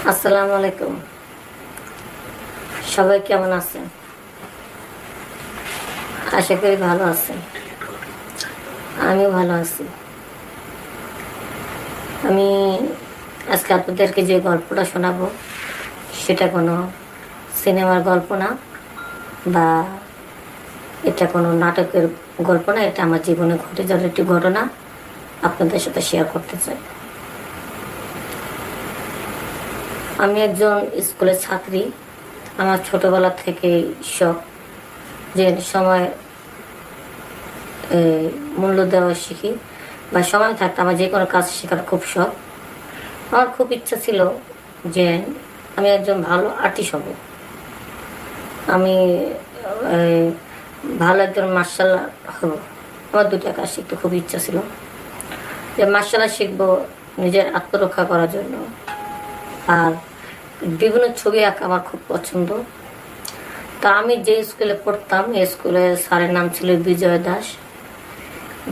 আসসালামু আলাইকুম। সবাই কেমন আছেন? আশা করি ভালো আছেন। আমিও ভালো আছি। আমি আজকে আপনাদেরকে যে গল্পটা শোনাবো সেটা কোনো সিনেমার গল্প না, বা এটা কোনো নাটকের গল্প না। এটা আমার জীবনে ঘটে যাওয়ার একটি ঘটনা আপনাদের সাথে শেয়ার করতে চাই। আমি একজন স্কুলের ছাত্রী। আমার ছোটবেলা থেকেই শখ যে সময় মূল্য দেওয়া শিখি, বা সময় থাকতে আমার যে কোনো কাজ শেখার খুব শখ। আমার খুব ইচ্ছা ছিল যে আমি একজন ভালো আর্টিস্ট হব। আমি এই, ভালো একজন মার্শাল হব। আমার দুটা কাজ শিখতে খুব ইচ্ছা ছিল, যে মার্শাল আর্ট শিখবো নিজের আত্মরক্ষা করার জন্য, আর বিভিন্ন ছবি আঁকা আমার খুব পছন্দ। তা আমি যে স্কুলে পড়তাম এই স্কুলের স্যারের নাম ছিল বিজয় দাস।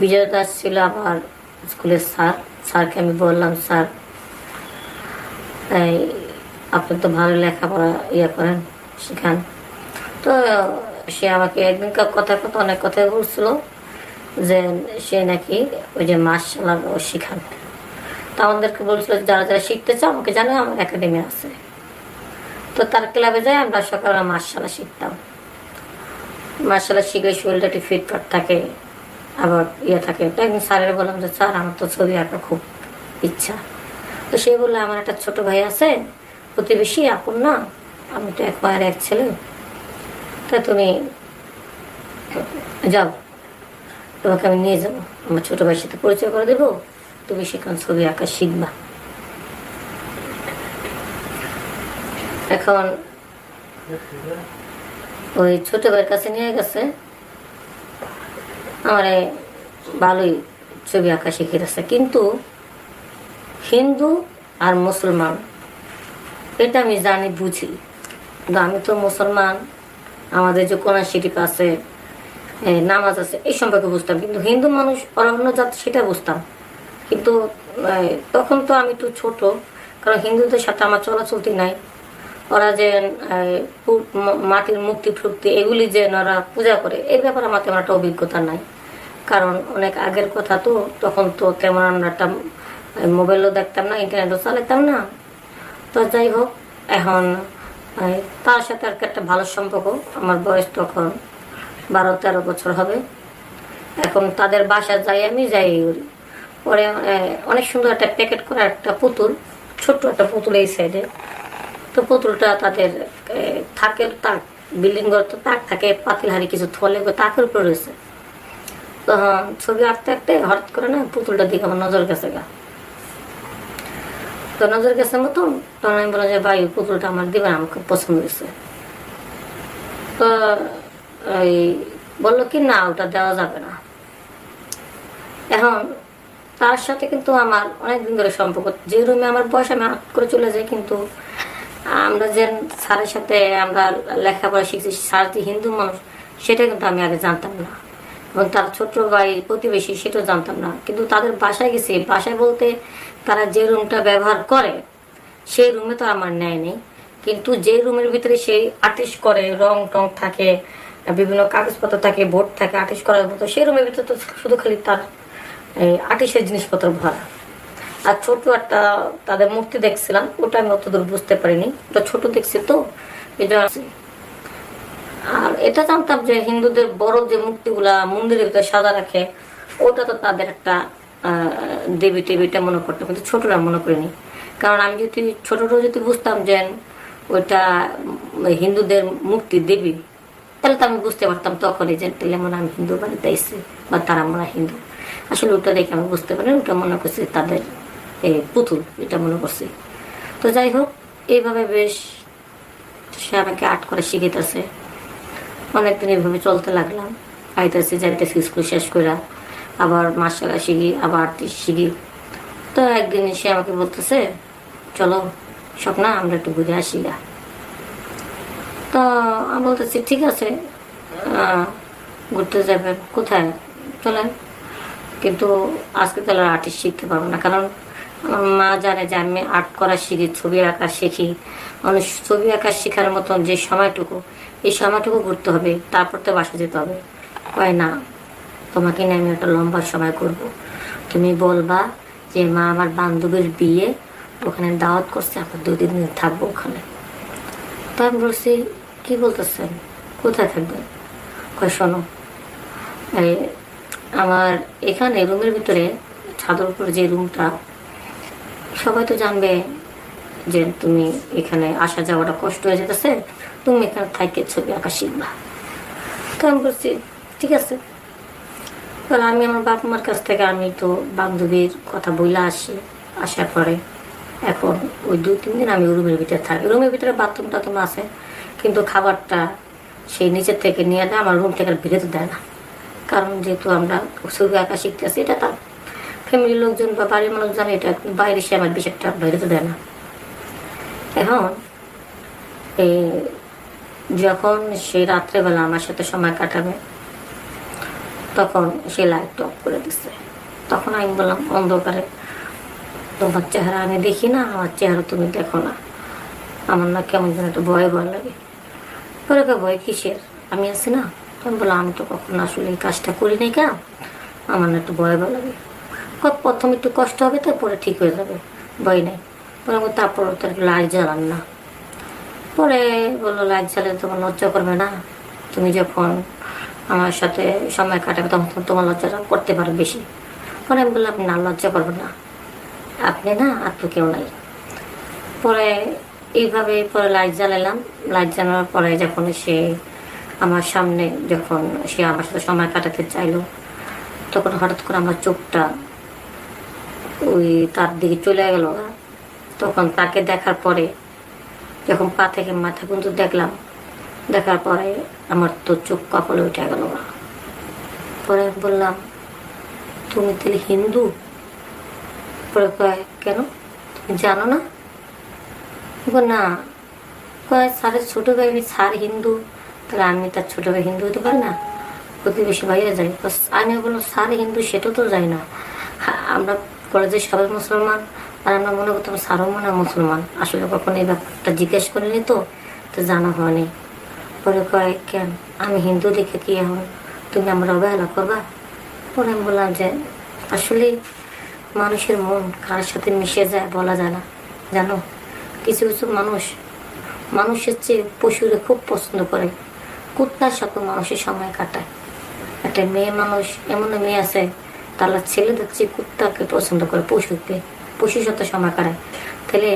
বিজয় দাস ছিল আমার স্কুলের স্যার। স্যারকে আমি বললাম, স্যার এই আপনি তো ভালো লেখাপড়া করেন, শেখান। তো সে আমাকে একদিনকার কথা অনেক কথাই বলছিল যে সে নাকি ওই যে মার্শাল আর্ট ও শেখান। তো আমাদেরকে বলছিল যারা যারা শিখতে চাও আমাকে জানো, আমার একাডেমি আছে। তো তার ক্লাবে যাই আমরা সকালে মার্শাল আর্ট শিখতাম। মার্শাল আর্ট শিখে শরীরটা একটু ফিটফাট থাকে, আবার থাকে। তো একদিন স্যারের বললাম যে স্যার আমার তো ছবি আঁকা খুব ইচ্ছা। তো সে বললো আমার একটা ছোট ভাই আছে, প্রতিবেশী আপন না, আমি তো এক মায়ের এক ছেলে, তা তুমি যাও, তোমাকে আমি নিয়ে যাবো, আমার ছোট ভাইয়ের সাথে পরিচয় করে দেবো, তুমি সেখানে ছবি আঁকা শিখবা। এখন ওই ছোট ভাইয়ের কাছে নিয়ে গেছে, আমার ভালোই ছবি আঁকা শিখে গেছে। কিন্তু হিন্দু আর মুসলমান এটা আমি জানি, বুঝি। কিন্তু আমি তো মুসলমান, আমাদের যে কোরআন শরীফ আছে, নামাজ আছে, এই সম্পর্কে বুঝতাম। কিন্তু হিন্দু মানুষ অন্য জাত সেটা বুঝতাম। কিন্তু তখন তো আমি একটু ছোট, কারণ হিন্দুদের সাথে আমার চলাচলতি নাই। ওরা যে মাটির মূর্তি ঠুক্তি এগুলি যে ওরা পূজা করে, এই ব্যাপারে আমার তেমন একটা অভিজ্ঞতা নাই। কারণ অনেক আগের কথা তো, তখন তো তেমন আমরা একটা মোবাইলও দেখতাম না, ইন্টারনেটও চালাতাম না। তো যাই হোক, এখন তার সাথে আর কি একটা ভালো সম্পর্ক। আমার বয়স তখন 12-13 বছর হবে। এখন তাদের বাসা যাই, আমি যাই পরে অনেক সুন্দর একটা প্যাকেট করা একটা পুতুল, ছোট্ট একটা পুতুল এই সাইডে। তো পুতুলটা তাদের থাকের তাক, বিল্ডিং ঘর তো তাক থাকে, পাতিল হাড়ি কিছু থলে তাকের উপরে রয়েছে। তখন ছবি আঁকতে আঁকতে হঠাৎ করে না পুতুলটার দিকে আমার নজর গেছে গা। তো নজর গেছে মতন, তখন আমি বললাম যে ভাই পুতুলটা আমার দিবেন, আমার খুব পছন্দ হয়েছে। তো এই বললো কি না, ওটা দেওয়া যাবে না। এখন তার সাথে কিন্তু আমার অনেকদিন ধরে সম্পর্ক। যে রুমে আমার বয়স আমি আট করে চলে যাই, কিন্তু আমরা যে স্যারের সাথে আমরা লেখাপড়া শিখছি, স্যার যে হিন্দু মানুষ সেটা কিন্তু আমি আগে জানতাম না। এবং তার ছোট ভাই প্রতিবেশী সেটাও জানতাম না। কিন্তু তাদের বাসায় গেছি, বাসায় বলতে তারা যে রুমটা ব্যবহার করে সেই রুমে তো আমার নেয় নেই। কিন্তু যে রুমের ভিতরে সেই আর্টিস্ট করে, রং টং থাকে, বিভিন্ন কাগজপত্র থাকে, বোর্ড থাকে আর্টিস্ট করার মতো, সেই রুমের ভিতরে তো শুধু খালি তার আর্টিস্টের জিনিসপত্র ভরা। আর ছোট একটা তাদের মূর্তি দেখছিলাম, ওটা আমি অতদূর বুঝতে পারিনি, ওটা ছোট দেখছি তো এই জন্য। আর এটা জানতাম যে হিন্দুদের বড় যে মূর্তিগুলা মন্দিরের ভিতরে সাদা রাখে, ওটা তো তাদের একটা দেবী টেবিটা মনে করতাম, কিন্তু ছোটরা মনে করিনি। কারণ আমি যদি ছোটটাও যদি বুঝতাম যে ওইটা হিন্দুদের মূর্তি দেবী, তাহলে তো আমি বুঝতে পারতাম তখনই যে তাহলে মনে আমি হিন্দু বাড়িতে এসেছি, বা তারা মনে হিন্দু। আসলে ওটা দেখে আমি বুঝতে পারি, ওটা মনে করছি তাদের এই পুতুল, এটা মনে করছি। তো যাই হোক, এইভাবে বেশ সে আমাকে আর্ট করে শিখিতেছে। অনেকদিন এইভাবে চলতে লাগলাম, আইতেছি যাইতেছি স্কুল শেষ করে, আবার মার্শাল আর্ট শিখি, আবার আর্টিস্ট শিখি। তো একদিন সে আমাকে বলতেছে চলো স্বপ্না আমরা একটু ঘুরে আসি গা। তো আমি বলতেছি ঠিক আছে, ঘুরতে যাবেন কোথায়, চলেন। কিন্তু আজকে তাহলে আর্টিস্ট শিখতে পারবো না, কারণ আমার মা জানে যে আমি আর্ট করা শিখি, ছবি আঁকা শিখি। মানুষ ছবি আঁকা শেখার মতন যে সময়টুকু, এই সময়টুকু ঘুরতে হবে, তারপর তো বাসা যেতে হবে। হয় না, তোমাকে নিয়ে আমি একটা লম্বা সময় করব। তুমি বলবা যে মা আমার বান্ধবীর বিয়ে, ওখানে দাওয়াত করছে, আমরা 2-3 দিন থাকবো ওখানে। তো আমি বলছি, কী বলতেছেন, কোথায় থাকবেন? কয় শোনো, এই আমার এখানে রুমের ভিতরে ছাদের উপর যে রুমটা, সবাই তো জানবে যে তুমি এখানে আসা যাওয়াটা কষ্ট হয়ে যেতেছে, তুমি এখানে থাইকে ছবি আঁকা শিখবা। তো আমি বলছি ঠিক আছে। তাহলে আমি আমার বাপ মার কাছ থেকে আমি তো বান্ধবীর কথা বইলা আসি, আসার পরে এখন ওই 2-3 দিন আমি রুমের ভিতরে থাকি। রুমের ভিতরে বাথরুম টাথরুম আছে, কিন্তু খাবারটা সেই নিচের থেকে নিয়ে দেয়, আমার রুম থেকে বেরোতে দেয় না। কারণ যেহেতু আমরা ছবি আঁকা শিখতেছি, এটা তার ফ্যামিলির লোকজন বা বাড়ির মানুষ জানে, এটা বাইরে সে আমার বিষয়টা বেরোতে দেয় না। এখন এই যখন সে রাত্রেবেলা আমার সাথে সময় কাটাবে, তখন সে লাইট অফ করে দিচ্ছে। তখন আমি বললাম, অন্ধকারে তোমার চেহারা আমি দেখি না, আমার চেহারা তুমি দেখো না, আমার না কেমন যেন একটা ভয় ভয় লাগে। পরে ভয় কিসের, আমি আছি না। আমি বললাম, আমি তো কখনো আসলে এই কাজটা করি নাই, কেন আমার না একটু ভয় ভয় লাগে। প্রথম একটু কষ্ট হবে, তারপরে ঠিক হয়ে যাবে, ভয় নেই। পরে তারপর তার লাইট জ্বালান না। পরে বললো, লাইট জ্বালে তোমার লজ্জা করবে না? তুমি যখন আমার সাথে সময় কাটাবে তখন তোমার লজ্জাটা করতে পারো বেশি। পরে আমি বললাম, না লজ্জা করবে না, আপনি না আর তো কেউ নাই। পরে এইভাবে পরে লাইট জ্বালালাম। লাইট জ্বালানোর পরে যখন সে আমার সামনে, যখন সে আমার সাথে সময় কাটাতে চাইলো, তখন হঠাৎ করে আমার চোখটা ওই তার দিকে চলে গেল। তখন তাকে দেখার পরে যখন পা থেকে মাথা পর্যন্ত দেখলাম, দেখার পরে আমার তো চোখ কপালে উঠে গেল। পরে বললাম, তুমি তাহলে হিন্দু? পরে কয়, কেন তুমি জানো না? না। কয়, স্যারের ছোটো ভাই, স্যার হিন্দু, তাহলে আমি তার ছোটো ভাই হিন্দু হতে পারি না? প্রতিবেশী ভাইয়া যাই। আমি বললাম, স্যার হিন্দু সেটা তো যাই না, আমরা কলেজের সবাই মুসলমান, আর আমরা মনে করতাম স্যারও মনে হয় মুসলমান। আসলে কখনো এই ব্যাপারটা জিজ্ঞেস করিনি, তো জানা হয়নি। পরে কয়, কেন আমি হিন্দু দেখে কি এখন তুমি আমরা অবহেলা করবা? পরে আমি বললাম যে আসলে মানুষের মন কার সাথে মিশে যায় বলা যায় না, জানো। কিছু কিছু মানুষের চেয়ে পশুরে খুব পছন্দ করে, কুত্তার সাথে মানুষের সময় কাটায়। একটা মেয়ে মানুষ, এমন মেয়ে আছে তার ছেলেদের চেয়ে কুত্তাকে পছন্দ করে, পশুর সাথে সময় কাটায়। তাহলে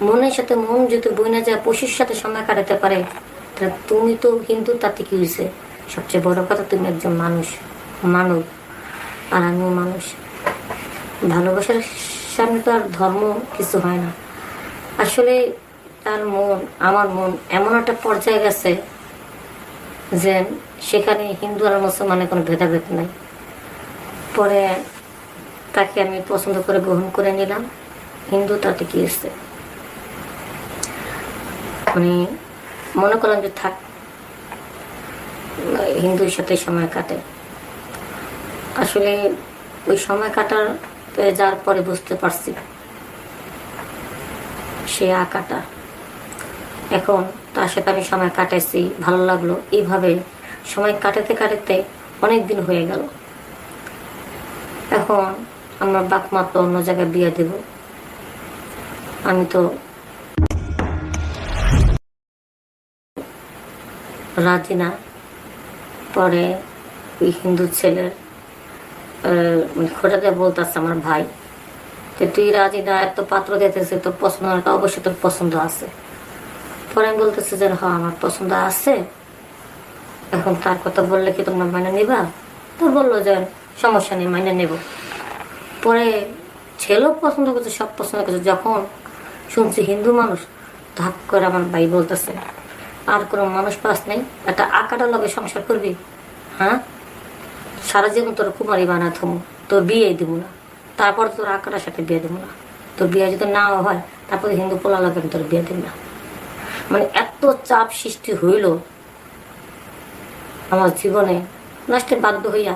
মনের সাথে মন যদি বই না যায়, পশুর সাথে সময় কাটাতে পারে, তাহলে তুমি তো হিন্দু, তাতে কি হয়েছে? সবচেয়ে বড় কথা, তুমি একজন মানব, আর আমিও মানুষ। ভালোবাসার সামনে তো আর ধর্ম কিছু হয় না। আসলে তার মন, আমার মন এমন একটা পর্যায়ে গেছে যে সেখানে হিন্দু আর মুসলমানের কোনো ভেদাভেদ নাই। পরে তাকে আমি পছন্দ করে গ্রহণ করে নিলাম। হিন্দু, তাতে কি হচ্ছে? মানে মনে করলাম যে থাক, হিন্দুর সাথে সময় কাটে। আসলে ওই সময় কাটার যার পরে বুঝতে পারছি সে আঁকাটা। এখন তার সাথে আমি সময় কাটাইছি, ভালো লাগলো। এইভাবে সময় কাটাতে কাটাতে অনেক দিন হয়ে গেল। এখন আমার বাপ মা তো অন্য জায়গায় বিয়ে দেব, আমি তো রাজি না। পরে ওই হিন্দু ছেলের খোঁজাতে বলতেছে আমার ভাই, যে তুই রাজি না, এত পাত্র দিতেছে, তোর পছন্দ না, অবশ্যই তোর পছন্দ আছে। পরে আমি বলতেছি যে হ্যাঁ আমার পছন্দ আছে। এখন তার কথা বললে কি তোমরা মাইনে নিবা? তো বললো যে সমস্যা নেই, মাইনে নেব। পরে ছেলেও পছন্দ করছে, সব পছন্দ করছে। যখন শুনছি হিন্দু মানুষ, ধাপ করে আমার ভাই বলতেছে, আর কোনো মানুষ পাস নেই, একটা আঁকাটা লগে সংসার করবি? হ্যাঁ, সারা জীবন তোর কুমারী বানা থমু, তোর বিয়ে দিব না, তারপর তোর আঁকাটার সাথে বিয়ে দেবো না। তোর বিয়ে যদি নাও হয়, তারপরে হিন্দু পোলা লগে তোর বিয়ে দিব না। মানে এত চাপ সৃষ্টি হইল আমার জীবনে। লাস্টে বাধ্য হইয়া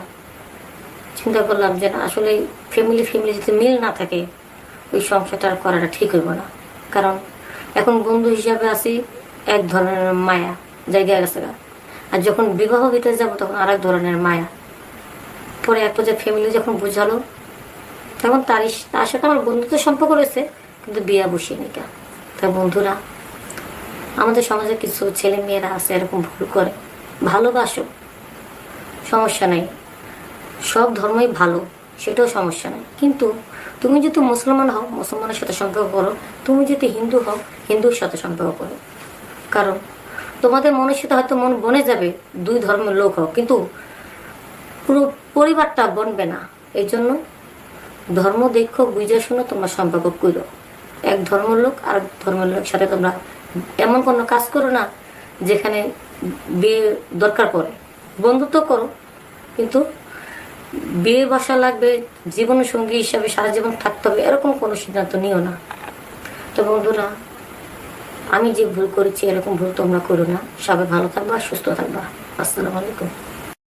চিন্তা করলাম যে আসলে ফ্যামিলি যদি মিল না থাকে, ওই সংসারটা আর করাটা ঠিক হইব না। কারণ এখন বন্ধু হিসাবে আছি এক ধরনের মায়া জায়গায় গেছে গা, আর যখন বিবাহ ভিতরে যাবো তখন আর এক ধরনের মায়া। পরে এক পর্যায়ে ফ্যামিলি যখন বুঝালো, তখন তার সাথে আমার বন্ধুত্বের সম্পর্ক রয়েছে, কিন্তু বিয়া বসিয়ে নি কেন। তাই বন্ধুরা, আমাদের সমাজে কিছু ছেলে মেয়েরা আছে এরকম ভুল করে। ভালোবাসো, সমস্যা নেই, সব ধর্মই ভালো, সেটাও সমস্যা নেই। কিন্তু তুমি যদি মুসলমান হও মুসলমানের সাথে সম্পর্ক করো, তুমি যদি হিন্দু হও হিন্দুর সাথে সম্পর্ক করো। কারণ তোমাদের মনের সাথে হয়তো মন বনে যাবে, দুই ধর্মের লোক হও, কিন্তু পুরো পরিবারটা বনবে না। এই জন্য ধর্ম দেখো, বুঝে শুনো তোমরা সম্পর্ক করো। এক ধর্মের লোক আর ধর্মের লোকের সাথে তোমরা এমন কোনো কাজ করো না যেখানে বিয়ে দরকার পড়ে। বন্ধুত্ব করো, কিন্তু বিয়ে বাসা লাগবে, জীবন সঙ্গী হিসাবে সারা জীবন থাকতে হবে, এরকম কোনো সিদ্ধান্ত নিও না। তো বন্ধুরা, আমি যে ভুল করেছি এরকম ভুল তোমরা করো না। সবাই ভালো থাকবা, সুস্থ থাকবা। আসসালামু আলাইকুম।